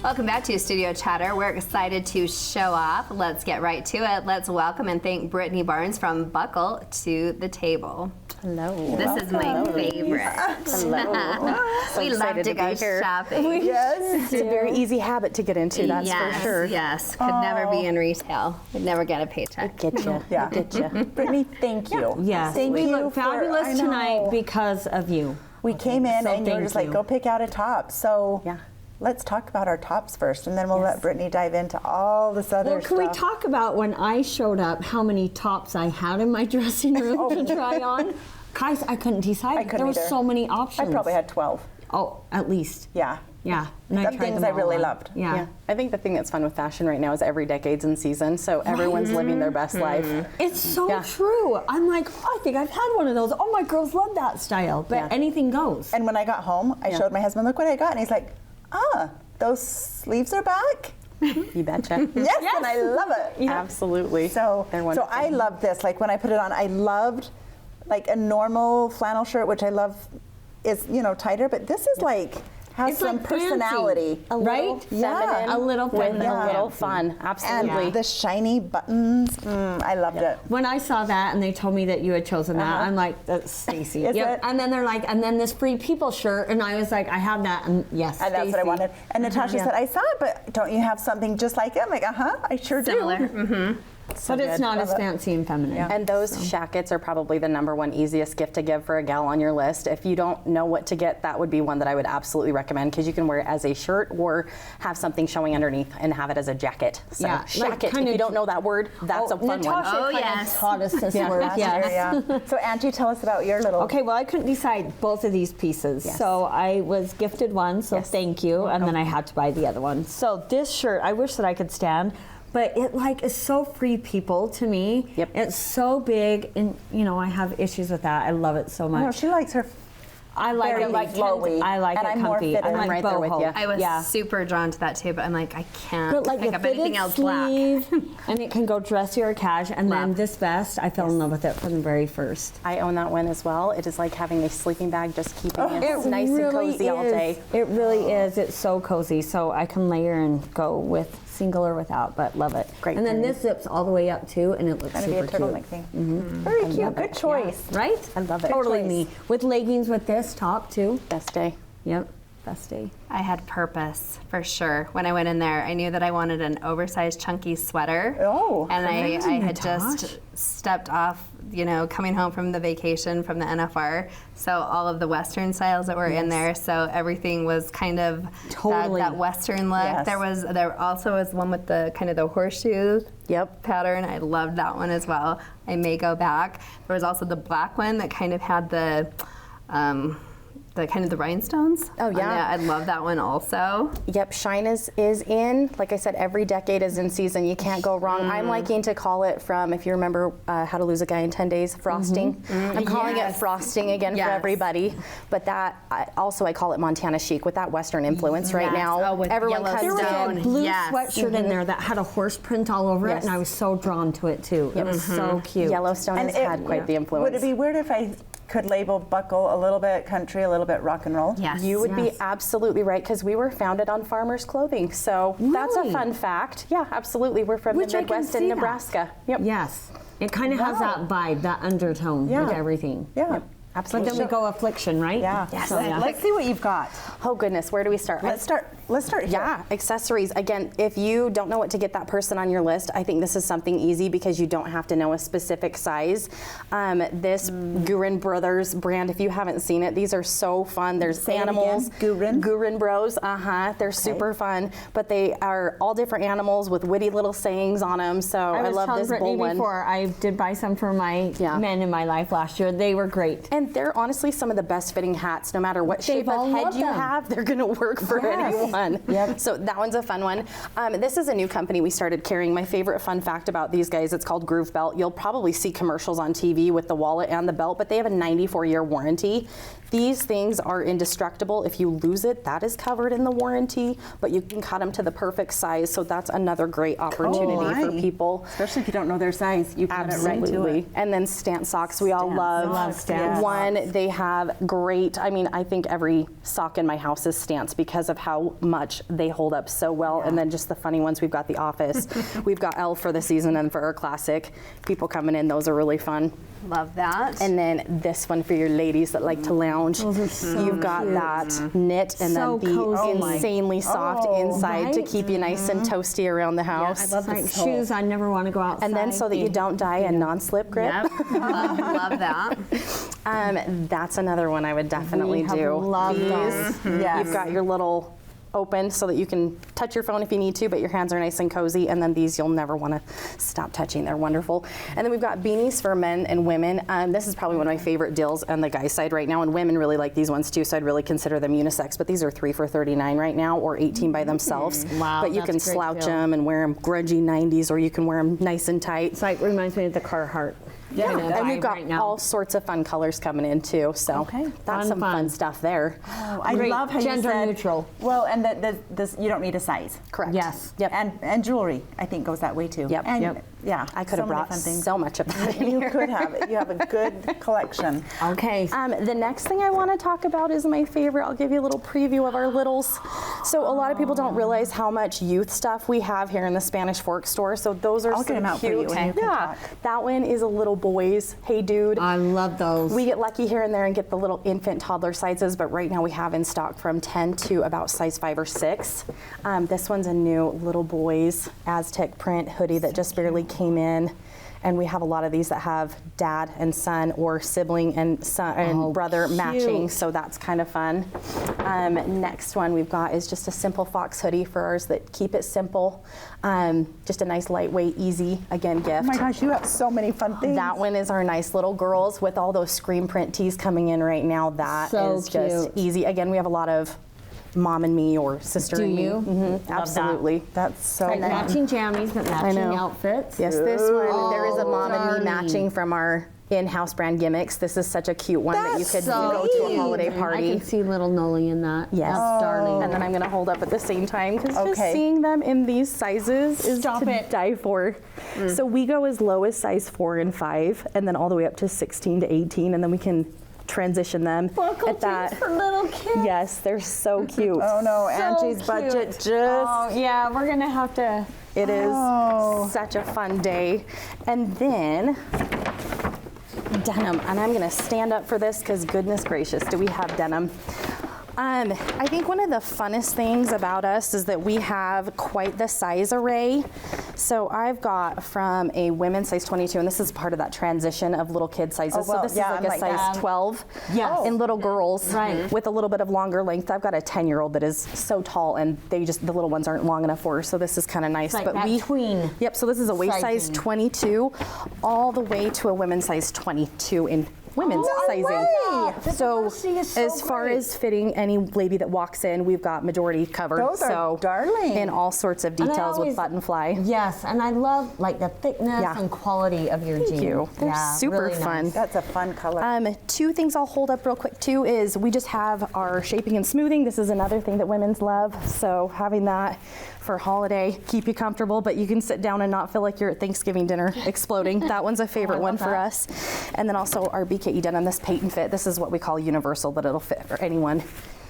Welcome back to Studio Chatter. We're excited to show off. Let's get right to it. Let's welcome and thank Brittany Barnes from Buckle to the table. Hello. This is my favorite. Hello. We love to go shopping. Yes. It's a very easy habit to get into, that's yes, for sure. Yes, could never be in retail. Would never get a paycheck. Get you. Yeah. Get you. Brittany, thank you. Yes, Thank we you look for- fabulous I know. tonight because of you. We came in So and you were thank just like, you. go pick out a top. So Yeah. let's talk about our tops first, and then we'll let Brittany dive into all this other Well, can we stuff. talk about when I showed up, how many tops I had in my dressing room to try on? Guys, I couldn't decide. I couldn't there were either. so many I options. probably had 12. Oh, at least. Yeah. Yeah. And I Some tried things them I all really on. loved. Yeah. Yeah. I think the thing that's fun with fashion right now is every decade's in season, so everyone's living their best life. It's so Yeah. true. I'm like, I think I've had one of those. Oh, my girls love that style. But Yeah. anything goes. And when I got home, I showed my husband, look what I got. And he's like, those sleeves are back? You betcha. Yes, and I love it. Absolutely. So, They're so wonderful. I loved this. Like when I put it on, I loved like a normal flannel shirt, which I love is, tighter, but this is like, has It's some like fancy. personality. a little Right? Yeah. feminine A little with feminine. a little Fancy. fun. Absolutely. And the shiny buttons, I loved it. When I saw that and they told me that you had chosen that, I'm like, that's Stacy. Is it? And then they're like, and then this Free People shirt, and I was like, I have that, and yes, And that's what I Stacey. wanted. And Natasha Yeah. said, I saw it, but don't you have something just like it? I'm like, I sure Similar. do. But it's good. not Love as it. fancy and feminine. And those shackets are probably the #1 easiest gift to give for a gal on your list. If you don't know what to get, that would be one that I would absolutely recommend because you can wear it as a shirt or have something showing underneath and have it as a jacket. So Yeah, like shacket, kind if you of- don't know that word, that's a fun one. Natasha Oh, kind yes. of taught us this word. Last Yes. year, yeah. So Angie, tell us about your little. Okay, well, I couldn't decide both of these pieces. Yes. So I was gifted one, so Yes. thank you. And then I had to buy the other one. So this shirt, I wish that I could stand, but it like is so Free People to me. Yep. It's so big, and I have issues with that. I love it so No, much. she likes her. I like very it like flowy, I like and it I'm more comfy. fitted. I I'm like right there with boho. you. I was Yeah. super drawn to that too, but I'm like, I can't But like pick the up anything fitted else black. sleeve, and it can go dressy or cash. And then Love. this vest, I fell in love with it from the very first. I own that one as well. It is like having a sleeping bag, just keeping it It nice and really cozy all is. day. It really is. It's so cozy. So I can layer and go with single or without, but love it. Great And then pairing. this zips all the way up too, and it looks Gonna be a super turtleneck cute. thing. Very cute. Good choice. Right? I love it. Totally choice. me. With leggings with this top too. Best day. Yep. Best day. I had purpose for sure. When I went in there, I knew that I wanted an oversized, chunky sweater. Oh. And I had Natasha. just stepped off, coming home from the vacation from the NFR. So all of the Western styles that were in there. So everything was kind of Totally. that Western look. Yes. There also was one with the kind of the horseshoe Yep. pattern. I loved that one as well. I may go back. There was also the black one that kind of had the kind of the rhinestones. Oh, on yeah. it. I love that one also. Yep, shine is in. Like I said, every decade is in season. You can't go wrong. I'm liking to call it from, if you remember How to Lose a Guy in 10 Days, frosting. I'm calling it frosting again Yes. for everybody. But that, I call it Montana chic with that Western influence right Yes. now. Oh, with Everyone comes There was Yellowstone. a down. blue Yes. sweatshirt in there that had a horse print all over Yes. it, and I was so drawn to it too. It was so cute. Yellowstone has had quite the influence. Would it be weird if I could label Buckle a little bit country, a little bit rock and roll? Yes. You would be Yes. absolutely right because we were founded on farmers' clothing. So that's a Really? fun fact. Yeah, absolutely. We're from Which the I can Midwest in see that. Nebraska. Yep. Yes. It kind of has Wow. that vibe, that undertone Yeah. with everything. Yeah. But Absolutely. then we go affliction, right? Yeah. So, yeah. Let's see what you've got. Oh goodness, where do we start? Let's start here. Yeah, accessories. Again, if you don't know what to get that person on your list, I think this is something easy because you don't have to know a specific size. This Gurin Brothers brand, if you haven't seen it, these are so fun. There's Say it animals. again. Gurin? Gurin Bros. They're super fun, but they are all different animals with witty little sayings on them. So I I was love telling this Brittany bull one. before, I did buy some for my Yeah. men in my life last year. They were great. And they're honestly some of the best fitting hats. No matter what shape all of head love you them. have, they're going to work for Yes. anyone. Yep. So that one's a fun one. This is a new company we started carrying. My favorite fun fact about these guys, it's called Groove Belt. You'll probably see commercials on TV with the wallet and the belt, but they have a 94-year warranty. These things are indestructible. If you lose it, that is covered in the warranty, but you can cut them to the perfect size. So that's another great opportunity for my. people. Especially if you don't know their size, you cut it right to Absolutely. it. And then Stance socks, we all Stance love. socks, Stance One, they have great, I mean, I think every sock in my house is Stance because of how much they hold up so well. And then just the funny ones, we've got the Office, we've got Elle for the season and for our classic. People coming in, those are really fun. Love that. And then this one for your ladies that like to lounge. Those are so You've got cute. that knit and So then the cozy. insanely soft inside to right? keep you nice and toasty around the house. I love Like this whole- shoes, I never want to go outside. And then so that you don't die a non-slip grip. Yep. love that. That's another one I would definitely We have do. loved These, those. Yes. you've got your little open so that you can touch your phone if you need to, but your hands are nice and cozy. And then these you'll never want to stop touching. They're wonderful. And then we've got beanies for men and women. This is probably one of my favorite deals on the guy side right now, and women really like these ones too, so I'd really consider them unisex. But these are 3 for $39 right now, or 18 by themselves. Wow, but you that's can a great slouch deal. them and wear them grungy 90s, or you can wear them nice and tight. It's like reminds me of the Carhartt. Yeah, kind of And we've vibe got right now. all sorts of fun colors coming in too, so Okay. that's Fun, some fun fun. stuff there. Oh, I Great. love how you Gender said neutral. Well, and this you don't need a size. Correct. Yes. Yep. And jewelry, I think, goes that way too. Yep. And Yep. yeah, I could have so many brought fun things. so much of that in You here. could have. You have a good collection. Okay. The next thing I want to talk about is my favorite. I'll give you a little preview of our littles. So a lot of people don't realize how much youth stuff we have here in the Spanish Fork store. So those are I'll some get 'em out for cute. you when you can Yeah, talk. that one is a little boy's. Hey, dude. I love those. We get lucky here and there and get the little infant toddler sizes, but right now we have in stock from 10 to about size 5 or 6. This one's a new little boy's Aztec print hoodie that just barely came in. And we have a lot of these that have dad and son or sibling and son and brother matching, cute. so that's kind of fun. Next one we've got is just a simple fox hoodie for ours that keep it simple. Just a nice lightweight, easy, again, Oh gift. my gosh, you have so many fun things. That one is our nice little girls with all those screen print tees coming in right now. That So is just cute. easy. Again, we have a lot of mom and me or sister Do and me. you? Mhm, that. absolutely. That's so Like fun. matching jammies, but matching know. outfits. Yes, this one, there is a mom and me darling. matching from our in-house brand gimmicks. This is such a cute one that you That's could so go to a cute. holiday I party. can see little Noli in that. Yes. That's darling. And then I'm going to hold up at the same time because just Okay. seeing them in these sizes is Stop to it. die for. So we go as low as size 4 and 5, and then all the way up to 16 to 18, and then we can transition them Buckle at that. tees for little kids. Yes, they're so cute. Oh no, So Angie's cute. budget just. Oh yeah, we're gonna have to. It is Oh. such a fun day. And then denim, and I'm gonna stand up for this because goodness gracious, do we have denim? I think one of the funnest things about us is that we have quite the size array. So I've got from a women's size 22, and this is part of that transition of little kid sizes. Oh, well, so this yeah, is I'm like a like size that. 12 Yes. in little girls Right. with a little bit of longer length. I've got a 10-year-old that is so tall, and the little ones aren't long enough for her, so this is kind of nice. Like that tween Yep, so this is a waist size sizing. 22 all the way to a women's size 22 in women's No sizing. way! The So diversity is so as far great. as fitting any lady that walks in, we've got majority covered. Those are so darling. in all sorts of And I details with always- button fly. Yes, and I love like the thickness Yeah. and quality of your jeans. Thank you. They're Yeah, super really fun. nice. That's a fun color. 2 things I'll hold up real quick too is we just have our shaping and smoothing. This is another thing that women's love. So having that for holiday, keep you comfortable, but you can sit down and not feel like you're at Thanksgiving dinner exploding. That one's a favorite one for that. us. And then also our BKE denim, this patent fit. This is what we call universal, but it'll fit for anyone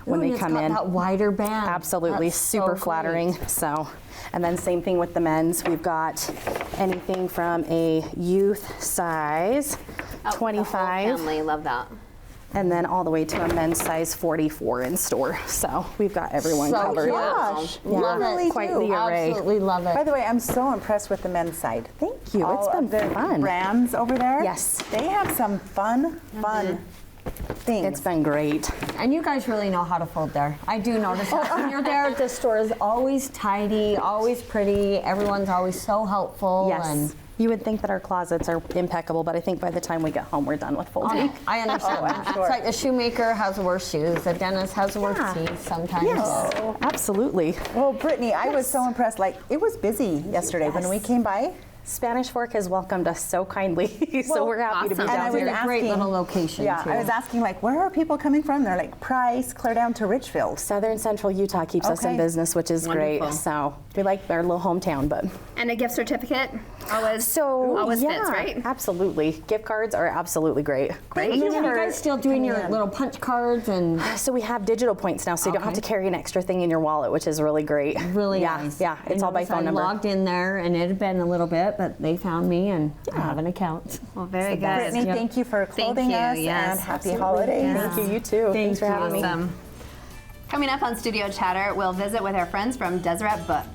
when Ooh, they and it's come got in. that wider band. Absolutely, That's so super great. flattering. So, and then same thing with the men's. We've got anything from a youth size The whole 25, family love that. and then all the way to a men's size 44 in store. So we've got everyone So covered. cute. Gosh, Yeah, you really quite do. the array. Absolutely love it. By the way, I'm so impressed with the men's side. Thank you. It's All been of the fun. brands over there. Yes. They have some fun things. It's been great. And you guys really know how to fold there. I do notice that. When you're there, the store is always tidy, always pretty. Everyone's always so helpful. Yes. And You would think that our closets are impeccable, but I think by the time we get home, we're done with folding. I understand Oh, I'm that. sure. It's like the shoemaker has the worst shoes, the dentist has the worst Yeah. teeth sometimes. Yes, absolutely. Well, Brittany, I was so impressed. Like, it was busy yesterday when we came by. Spanish Fork has welcomed us so kindly, so Well, we're happy to be awesome. down And I here. was It's a great asking- little location, Yeah, too. I was asking like, where are people coming from? They're like Price, clear down to Richfield. Southern Central Utah keeps us in Okay. business, which is great. Wonderful. So we like our little hometown, but And a gift certificate always so always yeah, fits, right? absolutely. Gift cards are absolutely great. Great. And then are you guys still doing your coming in. little punch cards and So we have digital points now, so you don't have to Okay. carry an extra thing in your wallet, which is really great. really yeah, nice? Yeah, it's I all by noticed phone I number. logged in there and it had been a little bit, but they found me and I have an account. Well, very good. Brittany, Yep. thank you for clothing you, us yes, and happy absolutely. holidays. Thank you. You too. Thanks for having me. Awesome. Coming up on Studio Chatter, we'll visit with our friends from Deseret Book.